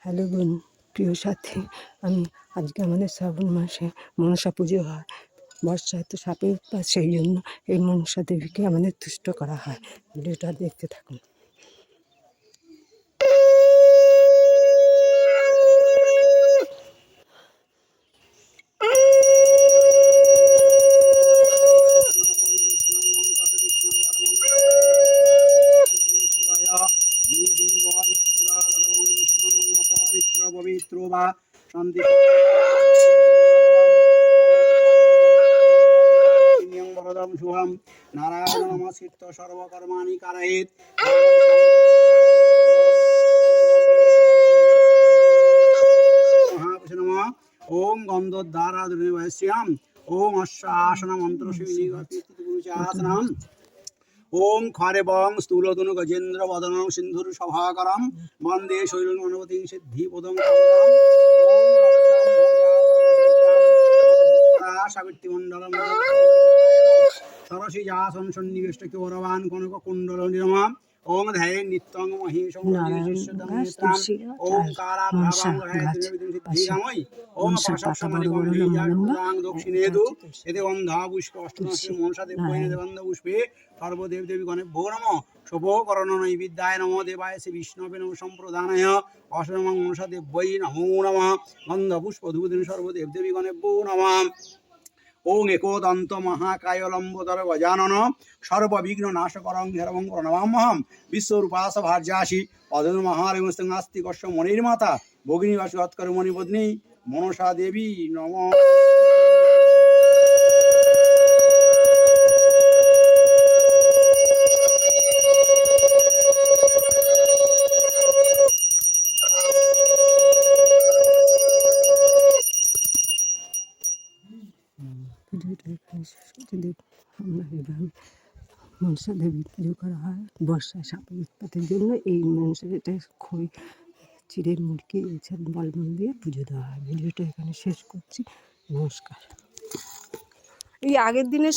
Hello বোন, প্রিয় সাথী, আমি আজকে আমাদের শ্রাবণ মাসে মনসা পুজো হয়। বর্ষায় তো সাপের উৎপাত, সেই জন্য এই মনসা দেবীকে আমাদের তুষ্ট করা হয়। ভিডিওটা দেখতে থাকুন। শুভম নারায়ণ নমস্কৃত্য সর্বকর্মাণি কারয়েৎ। মহাপুরুষে নমঃ। ওম গন্ধোদ্ধারাধুনিবয়স্যাম। ওম অশ্বাসন মন্ত্রশীলিগতিগুরুচাসনম। ওম খরেবং স্থূলতনু গজেন্দ্র বদনং সিন্ধুর সভাকরম বন্দে শৈলং অনুপতিং সিদ্ধিপদং কমলাম। ওম সাবিত্রী মণ্ডলম সরসী যাসন সন্নিবেষ্ট কৌরবান কনক কুণ্ডল নিরমা। ওম ধ্যায়ে নিত্যং মহিষং ওম কারাভ্রাবং সিদ্ধিগাময়। ওম পাশামণি গম্ভীরাং দক্ষিণেদু এতে বন্ধা পুষ্প অষ্টদশে মনসা দেবৈনে দেবন্ধ পুষ্পে সর্বদেব দেবী গণে ভো নমঃ। শুভো করণৈ বিদ্যায় নমো দেবায় শ্রী বিষ্ণবে নমঃ সম্প্রদানায় অষ্টমং মনসা দেবৈ নমো নমঃ। গন্ধ পুষ্প ধূপদিন সর্বদেব দেবী গণে ভো নমঃ। ওং একোদন্ত মহাকায় লম্বোদর গজানন সর্ববিঘ্ন নাশকরং হেরবং প্রণমাম্যহম। বিশ্বরূপাস ভার্যাসি পদন মহারিমস্তং আস্তিকস্য মনির্মাতা ভগিনীবাসু হৎকর মণিপত্নী মনসা দেবী নমঃ। ভিডিওটা এখানে শেষ করতে দেখুন। আমরা এভাবে মনসা দেবীর পুজো করা হয়। বর্ষায় সাপের উৎপাতের জন্য এই মনসা এটা খই, চিড়ের মুড়কি, এছাড়া বলবন দিয়ে পুজো দেওয়া হয়। ভিডিওটা এখানে শেষ করছি। নমস্কার। এই আগের দিনে